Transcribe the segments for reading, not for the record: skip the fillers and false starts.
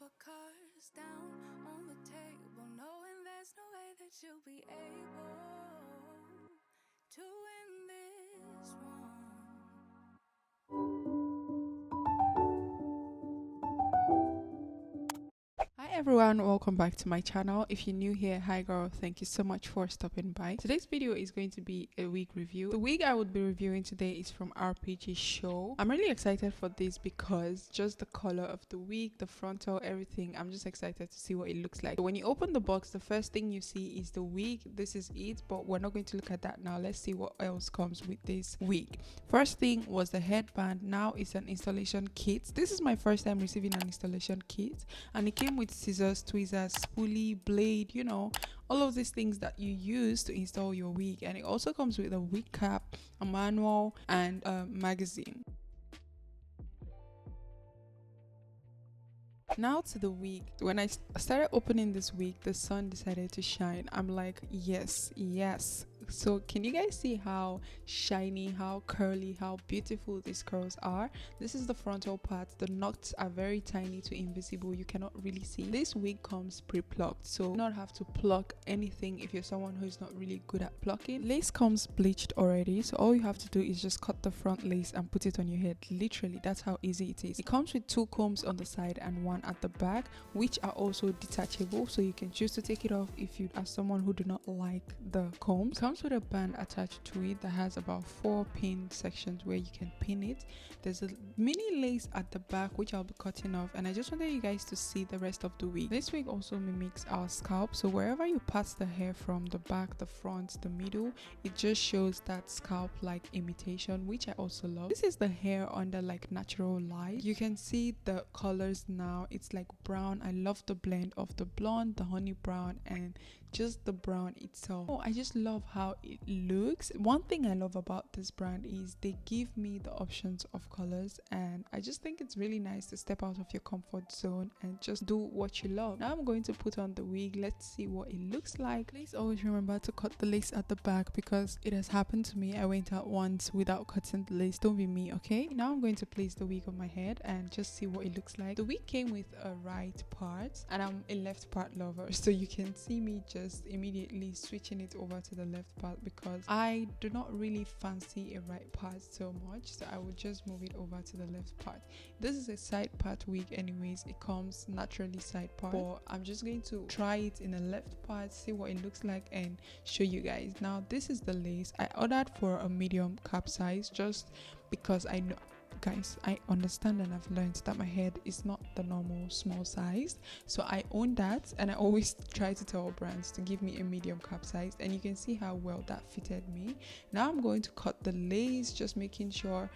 the cards down on the table, knowing there's no way that you'll be able to win this one. Hi everyone, welcome back to my channel. If you're new here, hi girl, thank you so much for stopping by. Today's video is going to be a wig review. The wig I would be reviewing today is from RPGSHOW. I'm really excited for this because just the color of the wig, the frontal, everything, I'm just excited to see what it looks like. So when you open the box, the first thing you see is the wig. This is it, but we're not going to look at that now. Let's see what else comes with this wig. First thing was the headband. Now it's an installation kit. This is my first time receiving an installation kit, and it came with scissors, tweezers, spoolie, blade, you know, all of these things that you use to install your wig. And it also comes with a wig cap, a manual, and a magazine. Now to the wig. When I started opening this wig, the sun decided to shine. I'm like, yes. So can you guys see how shiny, how curly, how beautiful these curls are? This is the frontal part. The knots are very tiny to invisible. You cannot really see. This wig comes pre-plucked, so you do not have to pluck anything if you're someone who's not really good at plucking. Lace comes bleached already, so all you have to do is just cut the front lace and put it on your head. Literally, that's how easy it is. It comes with 2 combs on the side and 1 at the back, which are also detachable, so you can choose to take it off if you are someone who do not like the combs. It comes with a band attached to it that has about 4 pin sections where you can pin it. There's a mini lace at the back which I'll be cutting off, and I just wanted you guys to see the rest of the wig. This wig also mimics our scalp, so wherever you part the hair from, the back, the front, the middle, it just shows that scalp like imitation, which I also love. This is the hair under like natural light. You can see the colors now. It's like brown. I love the blend of the blonde, the honey brown, and just the brown itself. Oh, I just love how it looks. One thing I love about this brand is they give me the options of colors, and I just think it's really nice to step out of your comfort zone and just do what you love. Now I'm going to put on the wig. Let's see what it looks like. Please always remember to cut the lace at the back because it has happened to me. I went out once without cutting the lace. Don't be me, okay? Now I'm going to place the wig on my head and just see what it looks like. The wig came with a right part, and I'm a left part lover, so you can see me just immediately switching it over to the left part because I do not really fancy a right part so much, so I would just move it over to the left part. This is a side part wig anyways. It comes naturally side part, but I'm just going to try it in the left part, see what it looks like, and show you guys. Now this is the lace. I ordered for a medium cap size just because I know, guys, I understand and I've learned that my head is not the normal small size, so I own that, and I always try to tell brands to give me a medium cap size, and you can see how well that fitted me. Now I'm going to cut the lace, just making sure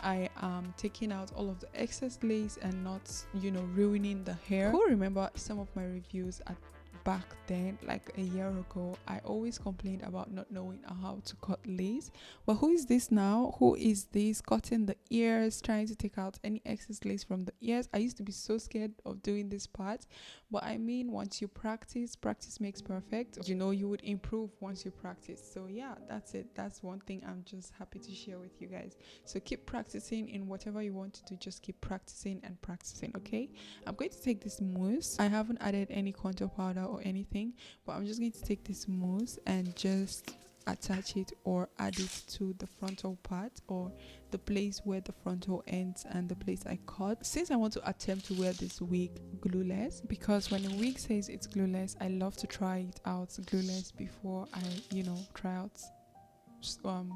I am taking out all of the excess lace and not, you know, ruining the hair. Who remember some of my reviews at back then, like a year ago, I always complained about not knowing how to cut lace. But who is this now? Who is this cutting the ears, trying to take out any excess lace from the ears? I used to be so scared of doing this part, but I mean, once you practice makes perfect. You know, you would improve once you practice. So yeah, that's it. That's one thing I'm just happy to share with you guys. So keep practicing in whatever you want to do. Just keep practicing and practicing, okay? I'm going to take this mousse. I haven't added any contour powder or anything, but I'm just going to take this mousse and just attach it or add it to the frontal part, or the place where the frontal ends and the place I cut. Since I want to attempt to wear this wig glueless, because when a wig says it's glueless, I love to try it out glueless before I, you know, try out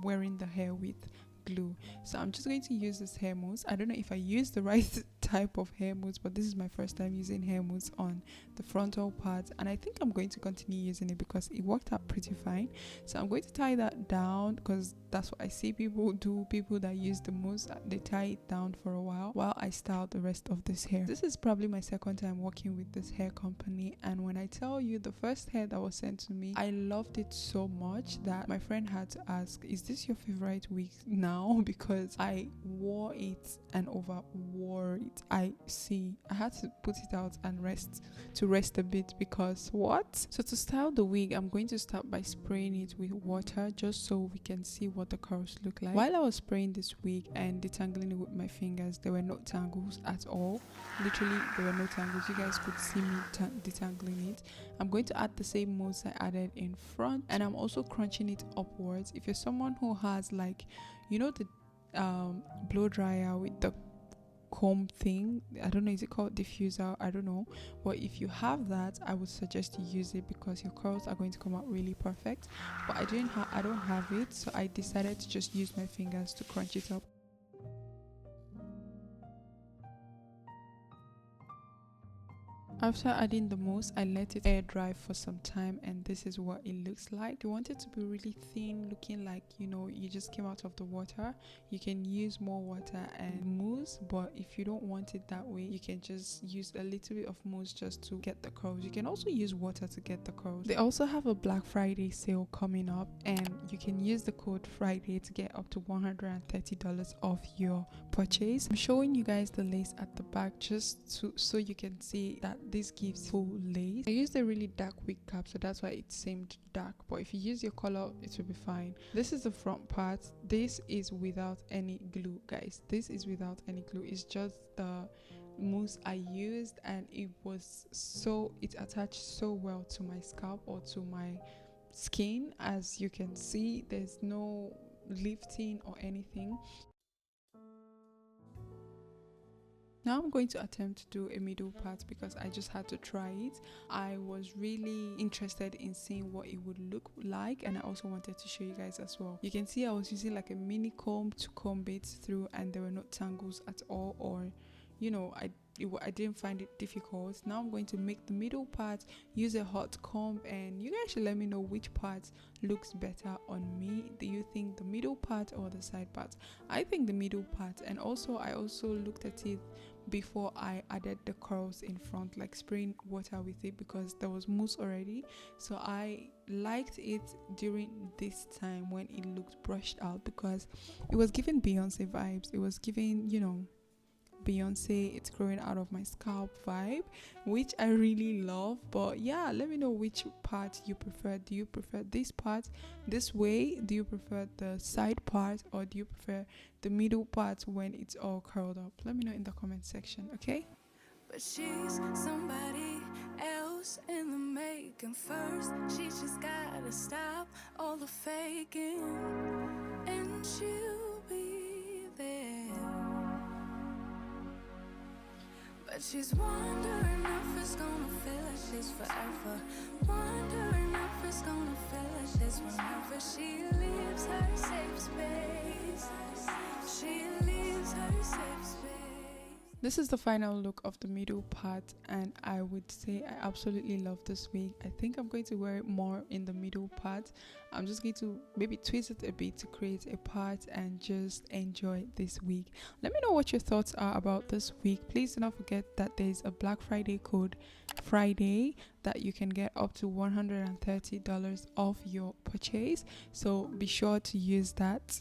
wearing the hair with glue. So I'm just going to use this hair mousse. I don't know if I use the right type of hair mousse, but this is my first time using hair mousse on the frontal part, and I think I'm going to continue using it because it worked out pretty fine. So I'm going to tie that down because that's what I see people do. People that use the mousse, they tie it down for a while I style the rest of this hair. This is probably my second time working with this hair company, and when I tell you, the first hair that was sent to me, I loved it so much that my friend had to ask, is this your favorite wig now? now because I wore it and over wore it. I had to put it out and rest a bit because what? So to style the wig, I'm going to start by spraying it with water just so we can see what the curls look like. While I was spraying this wig and detangling it with my fingers, there were no tangles at all. Literally, there were no tangles. You guys could see me detangling it. I'm going to add the same mousse I added in front, and I'm also crunching it upwards. If you're someone who has, like, you know, the blow dryer with the comb thing, I don't know, is it called diffuser? I don't know, but if you have that, I would suggest you use it because your curls are going to come out really perfect. But I don't have it, so I decided to just use my fingers to crunch it up. After adding the mousse, I let it air dry for some time, and this is what it looks like. If you want it to be really thin, looking like, you know, you just came out of the water, you can use more water and mousse. But if you don't want it that way, you can just use a little bit of mousse just to get the curls. You can also use water to get the curls. They also have a Black Friday sale coming up, and you can use the code Friday to get up to $130 off your purchase. I'm showing you guys the lace at the back just so you can see that this gives full lace. I used a really dark wig cap, so that's why it seemed dark, but if you use your color, it will be fine. This is the front part. This is without any glue, guys. This is without any glue. It's just the mousse I used, and it attached so well to my scalp or to my skin. As you can see, there's no lifting or anything. Now I'm going to attempt to do a middle part because I just had to try it. I was really interested in seeing what it would look like, and I also wanted to show you guys as well. You can see I was using like a mini comb to comb it through, and there were no tangles at all, or, you know, I didn't find it difficult. Now I'm going to make the middle part, use a hot comb, and you guys should let me know which part looks better on me. Do you think the middle part or the side part? I think the middle part. And also I also looked at it before I added the curls in front, like spraying water with it because there was mousse already. So I liked it during this time when it looked brushed out because it was giving Beyonce vibes. It was giving, you know, Beyonce, it's growing out of my scalp vibe, which I really love. But yeah, let me know which part you prefer. Do you prefer this part this way? Do you prefer the side part, or do you prefer the middle part when it's all curled up? Let me know in the comment section, okay? But she's somebody else in the making. First, she just gotta stop all the faking, and she'll be there. But she's wondering if it's gonna feel like she's forever. Wondering if it's gonna feel like this whenever she leaves her safe space. She leaves her safe space. This is the final look of the middle part, and I would say I absolutely love this wig. I think I'm going to wear it more in the middle part. I'm just going to maybe twist it a bit to create a part and just enjoy this wig. Let me know what your thoughts are about this wig. Please do not forget that there's a Black Friday code Friday that you can get up to $130 off your purchase, so be sure to use that.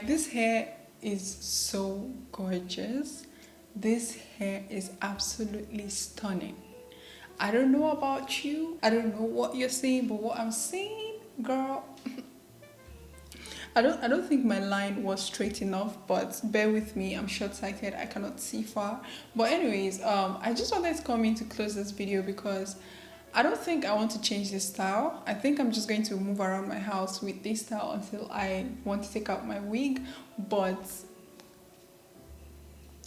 This hair is so gorgeous. This hair is absolutely stunning. I don't know about you, I don't know what you're saying, but what I'm saying, girl, I don't think my line was straight enough, but bear with me, I'm short-sighted, I cannot see far. But anyways, I just wanted to come in to close this video because I don't think I want to change this style. I think I'm just going to move around my house with this style until I want to take out my wig. But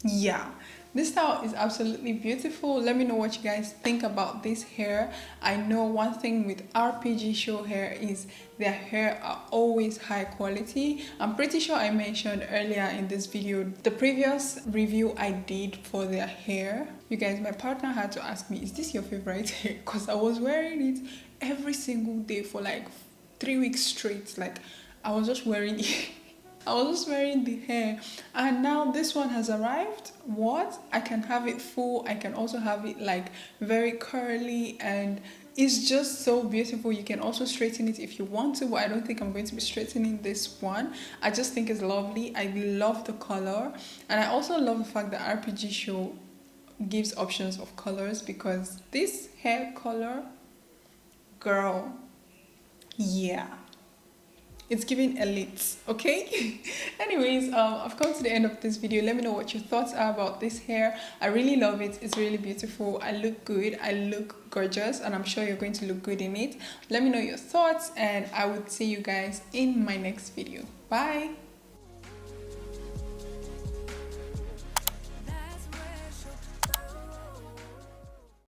yeah, this style is absolutely beautiful. Let me know what you guys think about this hair. I know one thing with RPG show hair is their hair are always high quality. I'm pretty sure I mentioned earlier in this video the previous review I did for their hair. You guys, my partner had to ask me, is this your favorite hair? Because I was wearing it every single day for like 3 weeks straight. Like I was just wearing it. I was just wearing the hair, and now this one has arrived. What? I can have it full, I can also have it like very curly, and it's just so beautiful. You can also straighten it if you want to, but I don't think I'm going to be straightening this one. I just think it's lovely. I love the color, and I also love the fact that RPG Show gives options of colors, because this hair color, girl, yeah, it's giving elite, okay? Anyways, I've come to the end of this video. Let me know what your thoughts are about this hair. I really love it. It's really beautiful. I look good. I look gorgeous, and I'm sure you're going to look good in it. Let me know your thoughts, and I would see you guys in my next video. Bye.